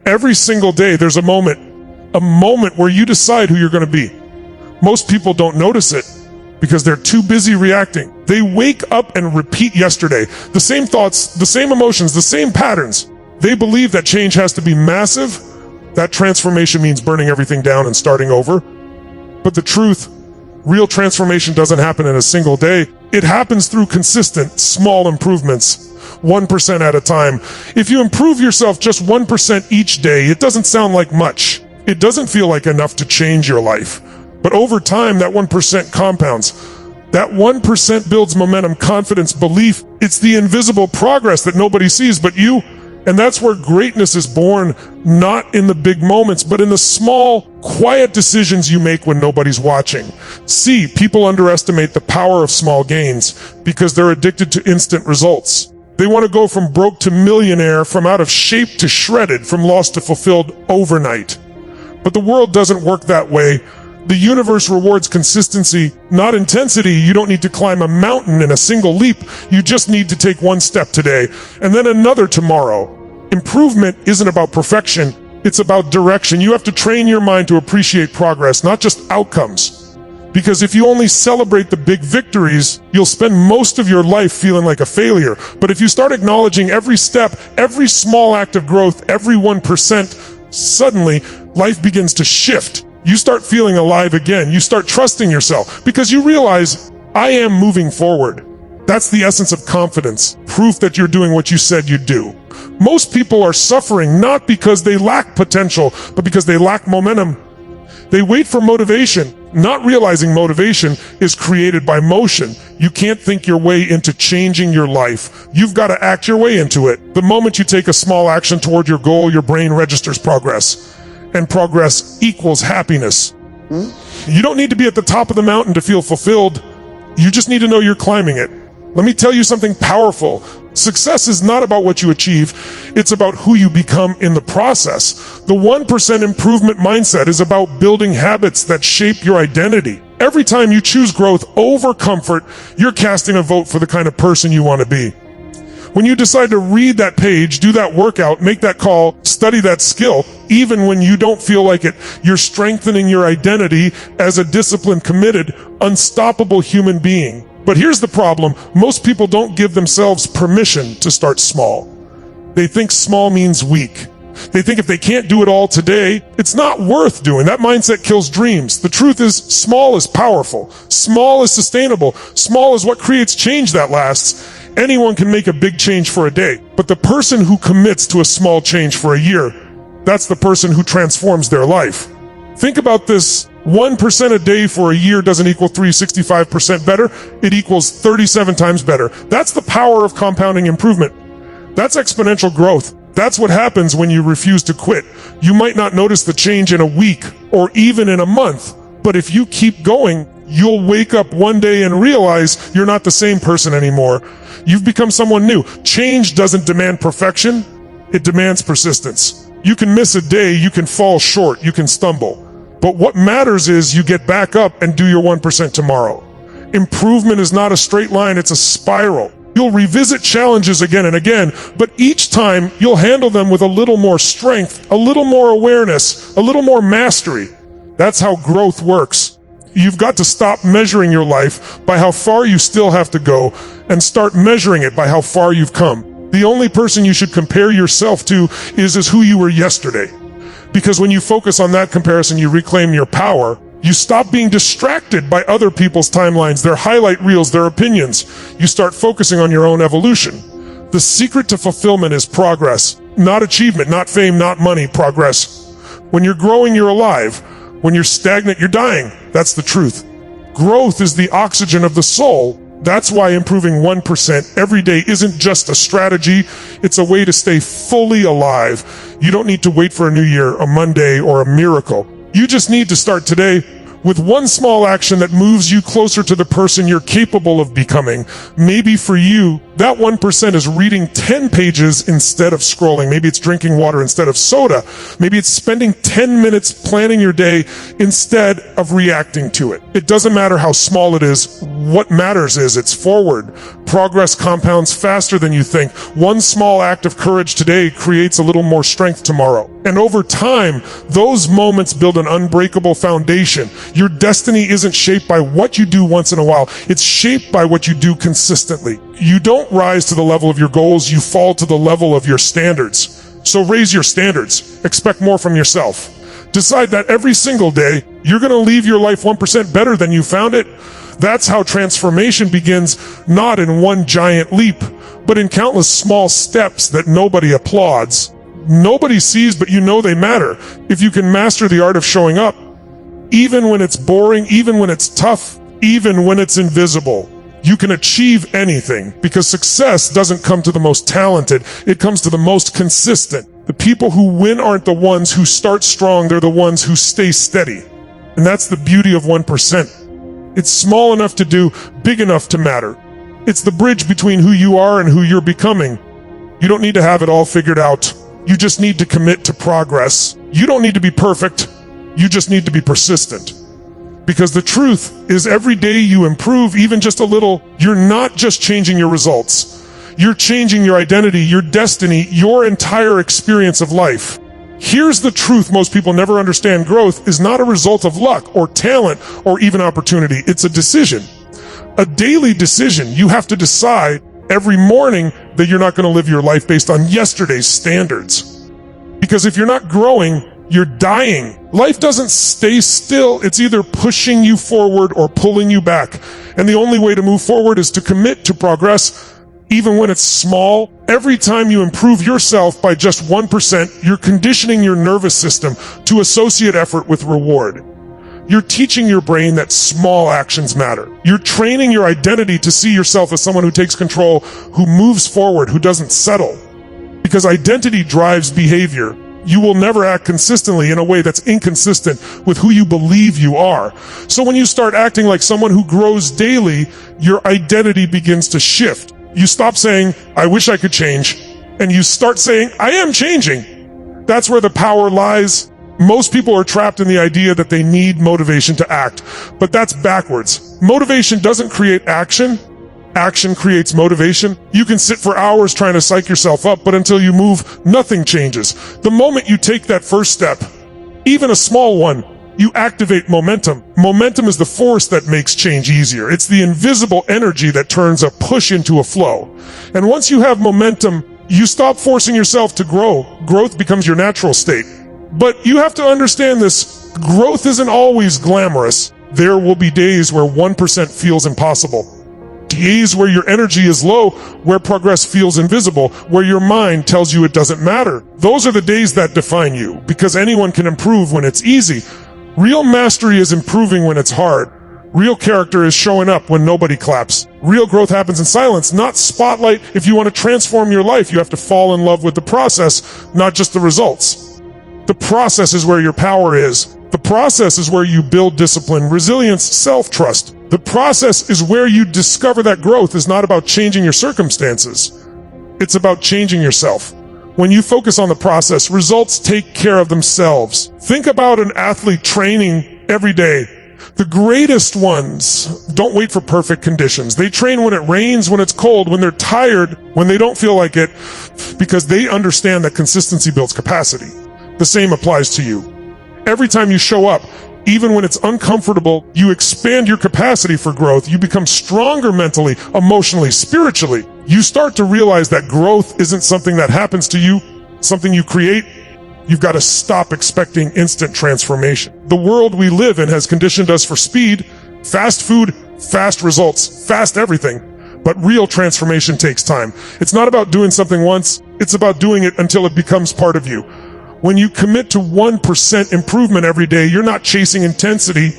Every single day, there's a moment where you decide who you're going to be. Most people don't notice it because they're too busy reacting. They wake up and repeat yesterday. The same thoughts, the same emotions, the same patterns. They believe that change has to be massive. That transformation means burning everything down and starting over. But the truth, real transformation doesn't happen in a single day. It happens through consistent, small improvements, 1% at a time. If you improve yourself just 1% each day, it doesn't sound like much. It doesn't feel like enough to change your life. But over time, that 1% compounds. That 1% builds momentum, confidence, belief. It's the invisible progress that nobody sees but you. And that's where greatness is born, not in the big moments, but in the small, quiet decisions you make when nobody's watching. See, people underestimate the power of small gains because they're addicted to instant results. They want to go from broke to millionaire, from out of shape to shredded, from lost to fulfilled overnight. But the world doesn't work that way. The universe rewards consistency, not intensity. You don't need to climb a mountain in a single leap. You just need to take one step today, and then another tomorrow. Improvement isn't about perfection. It's about direction. You have to train your mind to appreciate progress, not just outcomes. Because if you only celebrate the big victories, you'll spend most of your life feeling like a failure. But if you start acknowledging every step, every small act of growth, every 1%, suddenly life begins to shift. You start feeling alive again. You start trusting yourself because you realize, I am moving forward. That's the essence of confidence, proof that you're doing what you said you'd do. Most people are suffering not because they lack potential, but because they lack momentum. They wait for motivation, not realizing motivation is created by motion. You can't think your way into changing your life. You've got to act your way into it. The moment you take a small action toward your goal, your brain registers progress. And progress equals happiness. You don't need to be at the top of the mountain to feel fulfilled. You just need to know you're climbing it. Let me tell you something powerful. Success is not about what you achieve. It's about who you become in the process. The 1% improvement mindset is about building habits that shape your identity. Every time you choose growth over comfort, you're casting a vote for the kind of person you want to be. When you decide to read that page, do that workout, make that call, study that skill, even when you don't feel like it, you're strengthening your identity as a disciplined, committed, unstoppable human being. But here's the problem. Most people don't give themselves permission to start small. They think small means weak. They think if they can't do it all today, it's not worth doing. That mindset kills dreams. The truth is, small is powerful. Small is sustainable. Small is what creates change that lasts. Anyone can make a big change for a day, but the person who commits to a small change for a year, that's the person who transforms their life. Think about this. 1% a day for a year doesn't equal 365% better. It equals 37 times better. That's the power of compounding improvement. That's exponential growth. That's what happens when you refuse to quit. You might not notice the change in a week or even in a month, but if you keep going, you'll wake up one day and realize you're not the same person anymore. You've become someone new. Change doesn't demand perfection. It demands persistence. You can miss a day, you can fall short, you can stumble. But what matters is you get back up and do your 1% tomorrow. Improvement is not a straight line, it's a spiral. You'll revisit challenges again and again, but each time you'll handle them with a little more strength, a little more awareness, a little more mastery. That's how growth works. You've got to stop measuring your life by how far you still have to go and start measuring it by how far you've come. The only person you should compare yourself to is who you were yesterday. Because when you focus on that comparison, you reclaim your power. You stop being distracted by other people's timelines, their highlight reels, their opinions. You start focusing on your own evolution. The secret to fulfillment is progress, not achievement, not fame, not money, progress. When you're growing, you're alive. When you're stagnant, you're dying. That's the truth. Growth is the oxygen of the soul. That's why improving 1% every day isn't just a strategy. It's a way to stay fully alive. You don't need to wait for a new year, a Monday, or a miracle. You just need to start today with one small action that moves you closer to the person you're capable of becoming. Maybe for you, that 1% is reading 10 pages instead of scrolling. Maybe it's drinking water instead of soda. Maybe it's spending 10 minutes planning your day instead of reacting to it. It doesn't matter how small it is. What matters is it's forward, Progress compounds faster than you think. One small act of courage today creates a little more strength tomorrow. And over time, those moments build an unbreakable foundation. Your destiny isn't shaped by what you do once in a while. It's shaped by what you do consistently. You don't rise to the level of your goals, you fall to the level of your standards. So raise your standards. Expect more from yourself. Decide that every single day, you're going to leave your life 1% better than you found it. That's how transformation begins, not in one giant leap, but in countless small steps that nobody applauds. Nobody sees, but you know they matter. If you can master the art of showing up, even when it's boring, even when it's tough, even when it's invisible, you can achieve anything, because success doesn't come to the most talented, it comes to the most consistent. The people who win aren't the ones who start strong, they're the ones who stay steady. And that's the beauty of 1%. It's small enough to do, big enough to matter. It's the bridge between who you are and who you're becoming. You don't need to have it all figured out. You just need to commit to progress. You don't need to be perfect. You just need to be persistent. Because the truth is, every day you improve, even just a little, you're not just changing your results. You're changing your identity, your destiny, your entire experience of life. Here's the truth most people never understand. Growth is not a result of luck or talent or even opportunity. It's a decision. A daily decision. You have to decide every morning that you're not going to live your life based on yesterday's standards. Because if you're not growing, you're dying. Life doesn't stay still. It's either pushing you forward or pulling you back. And the only way to move forward is to commit to progress. Even when it's small, every time you improve yourself by just 1%, you're conditioning your nervous system to associate effort with reward. You're teaching your brain that small actions matter. You're training your identity to see yourself as someone who takes control, who moves forward, who doesn't settle. Because identity drives behavior. You will never act consistently in a way that's inconsistent with who you believe you are. So when you start acting like someone who grows daily, your identity begins to shift. You stop saying, I wish I could change, and you start saying, I am changing. That's where the power lies. Most people are trapped in the idea that they need motivation to act, but that's backwards. Motivation doesn't create action. Action creates motivation. You can sit for hours trying to psych yourself up, but until you move, nothing changes. The moment you take that first step, even a small one, you activate momentum. Momentum is the force that makes change easier. It's the invisible energy that turns a push into a flow. And once you have momentum, you stop forcing yourself to grow. Growth becomes your natural state. But you have to understand this. Growth isn't always glamorous. There will be days where 1% feels impossible. Days where your energy is low, where progress feels invisible, where your mind tells you it doesn't matter. Those are the days that define you, because anyone can improve when it's easy. Real mastery is improving when it's hard. Real character is showing up when nobody claps. Real growth happens in silence, not spotlight. If you want to transform your life, you have to fall in love with the process, not just the results. The process is where your power is. The process is where you build discipline, resilience, self-trust. The process is where you discover that growth is not about changing your circumstances. It's about changing yourself. When you focus on the process, results take care of themselves. Think about an athlete training every day. The greatest ones don't wait for perfect conditions. They train when it rains, when it's cold, when they're tired, when they don't feel like it, because they understand that consistency builds capacity. The same applies to you. Every time you show up, even when it's uncomfortable, you expand your capacity for growth. You become stronger mentally, emotionally, spiritually. You start to realize that growth isn't something that happens to you, something you create. You've got to stop expecting instant transformation. The world we live in has conditioned us for speed, fast food, fast results, fast everything. But real transformation takes time. It's not about doing something once, it's about doing it until it becomes part of you. When you commit to 1% improvement every day, you're not chasing intensity,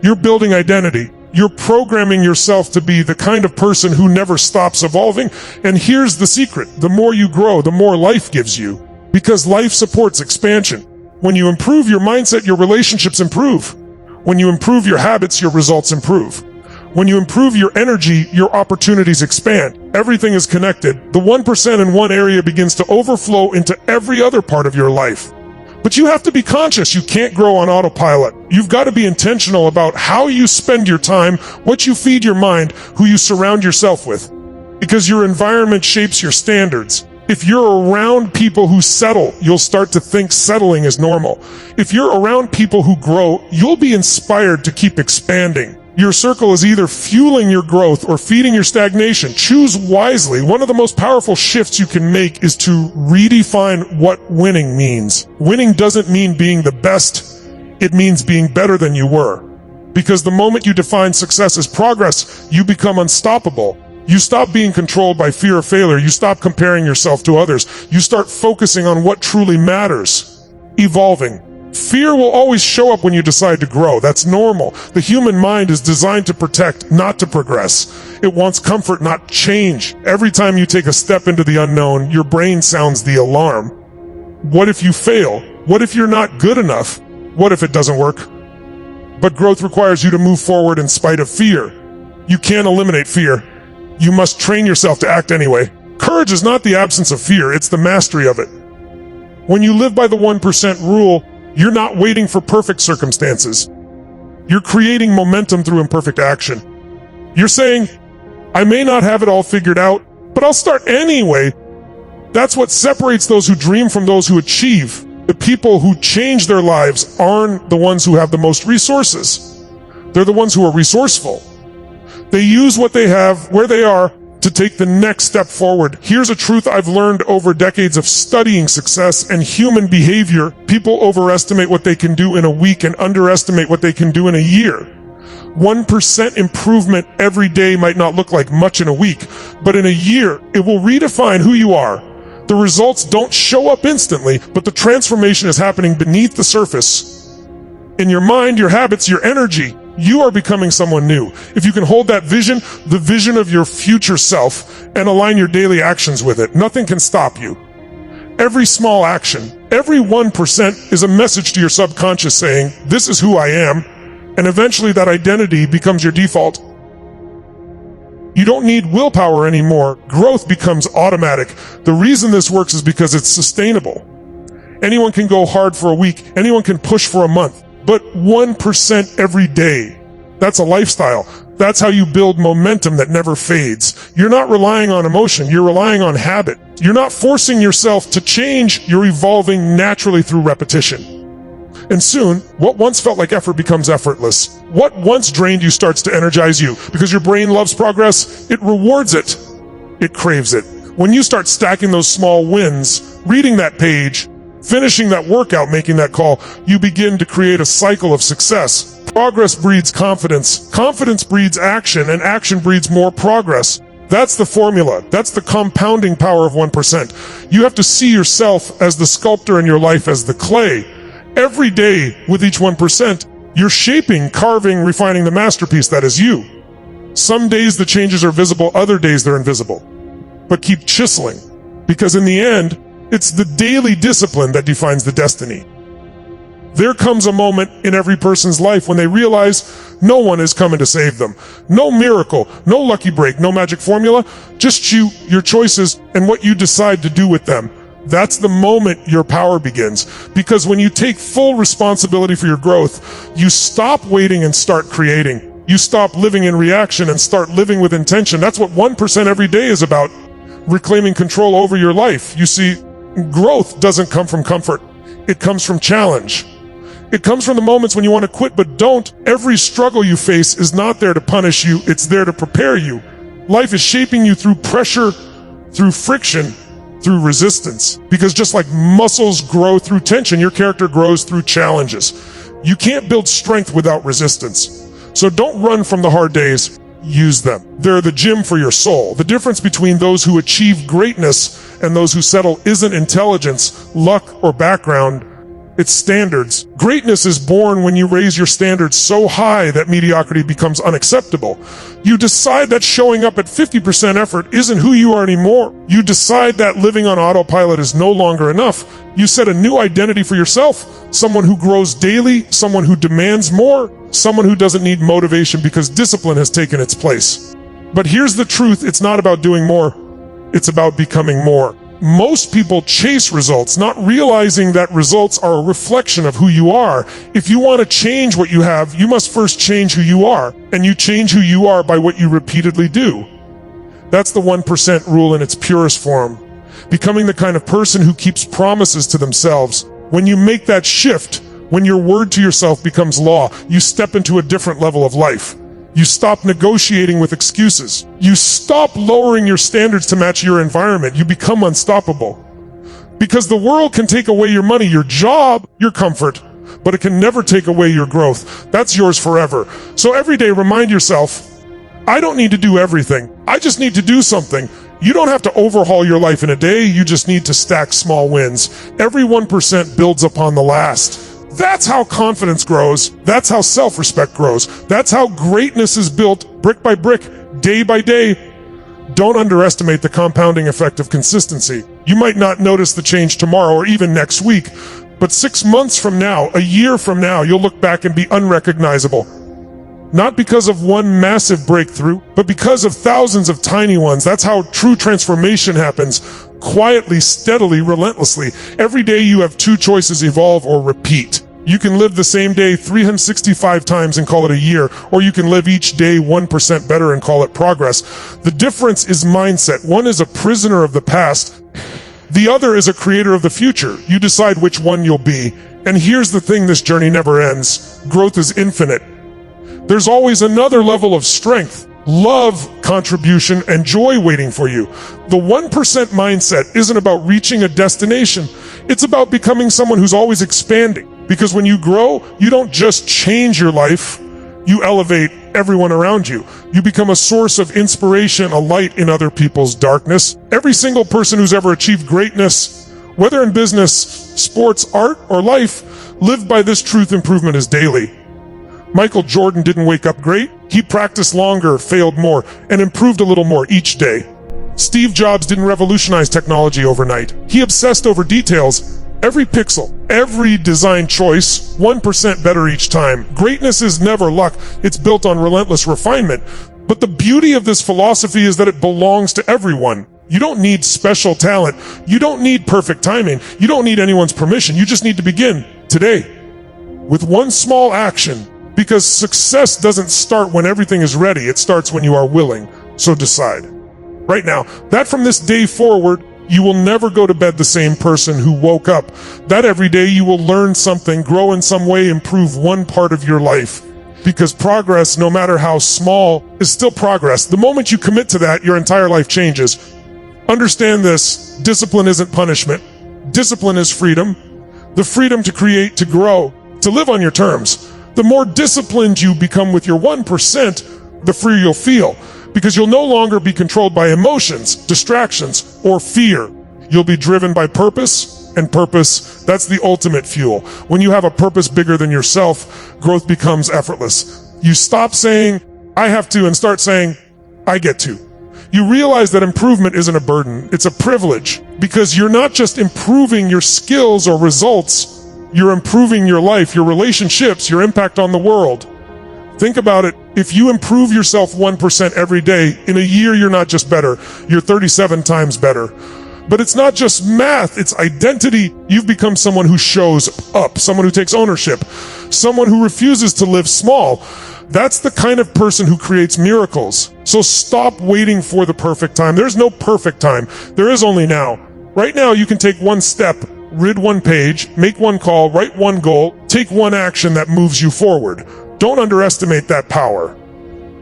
you're building identity. You're programming yourself to be the kind of person who never stops evolving. And here's the secret. The more you grow, the more life gives you. Because life supports expansion. When you improve your mindset, your relationships improve. When you improve your habits, your results improve. When you improve your energy, your opportunities expand. Everything is connected. The 1% in one area begins to overflow into every other part of your life. But you have to be conscious. You can't grow on autopilot. You've got to be intentional about how you spend your time, what you feed your mind, who you surround yourself with. because your environment shapes your standards. If you're around people who settle, you'll start to think settling is normal. If you're around people who grow, you'll be inspired to keep expanding. Your circle is either fueling your growth or feeding your stagnation. Choose wisely. One of the most powerful shifts you can make is to redefine what winning means. Winning doesn't mean being the best. It means being better than you were. Because the moment you define success as progress, you become unstoppable. You stop being controlled by fear of failure. You stop comparing yourself to others. You start focusing on what truly matters. Evolving. Fear will always show up when you decide to grow. That's normal. The human mind is designed to protect, not to progress. It wants comfort, not change. Every time you take a step into the unknown, your brain sounds the alarm. What if you fail? What if you're not good enough? What if it doesn't work? But growth requires you to move forward in spite of fear. You can't eliminate fear. You must train yourself to act anyway. Courage is not the absence of fear, it's the mastery of it. When you live by the 1% rule, you're not waiting for perfect circumstances. You're creating momentum through imperfect action. You're saying, I may not have it all figured out, but I'll start anyway. That's what separates those who dream from those who achieve. The people who change their lives aren't the ones who have the most resources. They're the ones who are resourceful. They use what they have, where they are, to take the next step forward. Here's a truth I've learned over decades of studying success and human behavior. People overestimate what they can do in a week and underestimate what they can do in a year. 1% improvement every day might not look like much in a week, but in a year, it will redefine who you are. The results don't show up instantly, but the transformation is happening beneath the surface. In your mind, your habits, your energy, you are becoming someone new. If you can hold that vision, the vision of your future self, and align your daily actions with it, nothing can stop you. Every small action, every 1% is a message to your subconscious saying, this is who I am, and eventually that identity becomes your default. You don't need willpower anymore. Growth becomes automatic. The reason this works is because it's sustainable. Anyone can go hard for a week. Anyone can push for a month. But 1% every day, that's a lifestyle. That's how you build momentum that never fades. You're not relying on emotion, you're relying on habit. You're not forcing yourself to change, you're evolving naturally through repetition. And soon, what once felt like effort becomes effortless. What once drained you starts to energize you. Because your brain loves progress, it rewards it. It craves it. When you start stacking those small wins, reading that page, finishing that workout, making that call, you begin to create a cycle of success. Progress breeds confidence. Confidence breeds action, and action breeds more progress. That's the formula. That's the compounding power of 1%. You have to see yourself as the sculptor and your life as the clay. Every day, with each 1%, you're shaping, carving, refining the masterpiece that is you. Some days the changes are visible, other days they're invisible. But keep chiseling, because in the end, it's the daily discipline that defines the destiny. There comes a moment in every person's life when they realize no one is coming to save them. No miracle, no lucky break, no magic formula, just you, your choices, and what you decide to do with them. That's the moment your power begins. Because when you take full responsibility for your growth, you stop waiting and start creating. You stop living in reaction and start living with intention. That's what 1% every day is about. Reclaiming control over your life. You see, growth doesn't come from comfort. It comes from challenge. It comes from the moments when you want to quit, but don't. Every struggle you face is not there to punish you. It's there to prepare you. Life is shaping you through pressure, through friction, through resistance. Because just like muscles grow through tension, your character grows through challenges. You can't build strength without resistance. So don't run from the hard days. Use them. They're the gym for your soul. The difference between those who achieve greatness and those who settle isn't intelligence, luck, or background. It's standards. Greatness is born when you raise your standards so high that mediocrity becomes unacceptable. You decide that showing up at 50% effort isn't who you are anymore. You decide that living on autopilot is no longer enough. You set a new identity for yourself. Someone who grows daily, someone who demands more, someone who doesn't need motivation because discipline has taken its place. But here's the truth, it's not about doing more. It's about becoming more. Most people chase results, not realizing that results are a reflection of who you are. If you want to change what you have, you must first change who you are. And you change who you are by what you repeatedly do. That's the 1% rule in its purest form. Becoming the kind of person who keeps promises to themselves. When you make that shift, when your word to yourself becomes law, you step into a different level of life. You stop negotiating with excuses. You stop lowering your standards to match your environment. You become unstoppable. Because the world can take away your money, your job, your comfort, but it can never take away your growth. That's yours forever. So every day remind yourself, I don't need to do everything. I just need to do something. You don't have to overhaul your life in a day. You just need to stack small wins. Every 1% builds upon the last. That's how confidence grows. That's how self-respect grows. That's how greatness is built brick by brick, day by day. Don't underestimate the compounding effect of consistency. You might not notice the change tomorrow or even next week, but 6 months from now, a year from now, you'll look back and be unrecognizable. Not because of one massive breakthrough, but because of thousands of tiny ones. That's how true transformation happens. Quietly, steadily, relentlessly. Every day you have two choices: evolve or repeat. You can live the same day 365 times and call it a year, or you can live each day 1% better and call it progress. The difference is mindset. One is a prisoner of the past. The other is a creator of the future. You decide which one you'll be. And here's the thing, this journey never ends. Growth is infinite. There's always another level of strength, love, contribution, and joy waiting for you. The 1% mindset isn't about reaching a destination. It's about becoming someone who's always expanding. Because when you grow, you don't just change your life, you elevate everyone around you. You become a source of inspiration, a light in other people's darkness. Every single person who's ever achieved greatness, whether in business, sports, art, or life, lived by this truth: improvement is daily. Michael Jordan didn't wake up great. He practiced longer, failed more, and improved a little more each day. Steve Jobs didn't revolutionize technology overnight. He obsessed over details. Every pixel, every design choice, 1% better each time. Greatness is never luck. It's built on relentless refinement. But the beauty of this philosophy is that it belongs to everyone. You don't need special talent. You don't need perfect timing. You don't need anyone's permission. You just need to begin today with one small action. Because success doesn't start when everything is ready. It starts when you are willing. So decide. Right now, that from this day forward, you will never go to bed the same person who woke up. That every day you will learn something, grow in some way, improve one part of your life. Because progress, no matter how small, is still progress. The moment you commit to that, your entire life changes. Understand this: discipline isn't punishment. Discipline is freedom. The freedom to create, to grow, to live on your terms. The more disciplined you become with your 1%, the freer you'll feel. Because you'll no longer be controlled by emotions, distractions, or fear. You'll be driven by purpose, and purpose, that's the ultimate fuel. When you have a purpose bigger than yourself, growth becomes effortless. You stop saying, I have to, and start saying, I get to. You realize that improvement isn't a burden, it's a privilege. Because you're not just improving your skills or results, you're improving your life, your relationships, your impact on the world. Think about it. If you improve yourself 1% every day, in a year you're not just better, you're 37 times better. But it's not just math, it's identity. You've become someone who shows up, someone who takes ownership, someone who refuses to live small. That's the kind of person who creates miracles. So stop waiting for the perfect time. There's no perfect time. There is only now. Right now you can take one step, read one page, make one call, write one goal, take one action that moves you forward. Don't underestimate that power,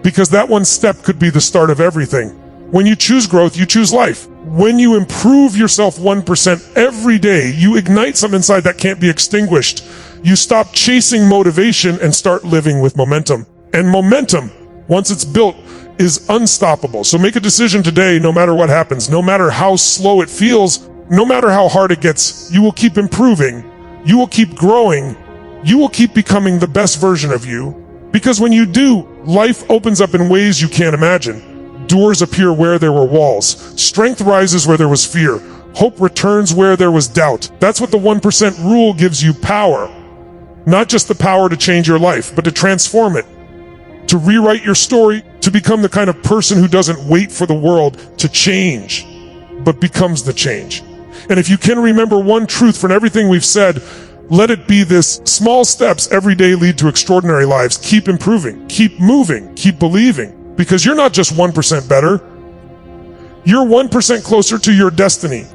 because that one step could be the start of everything. When you choose growth, you choose life. When you improve yourself 1% every day, you ignite something inside that can't be extinguished. You stop chasing motivation and start living with momentum. And momentum, once it's built, is unstoppable. So make a decision today, no matter what happens, no matter how slow it feels, no matter how hard it gets, you will keep improving. You will keep growing. You will keep becoming the best version of you. Because when you do, life opens up in ways you can't imagine. Doors appear where there were walls. Strength rises where there was fear. Hope returns where there was doubt. That's what the 1% rule gives you: power. Not just the power to change your life, but to transform it. To rewrite your story, to become the kind of person who doesn't wait for the world to change, but becomes the change. And if you can remember one truth from everything we've said, let it be this: small steps every day lead to extraordinary lives. Keep improving, keep moving, keep believing, because you're not just 1% better. you're 1% closer to your destiny.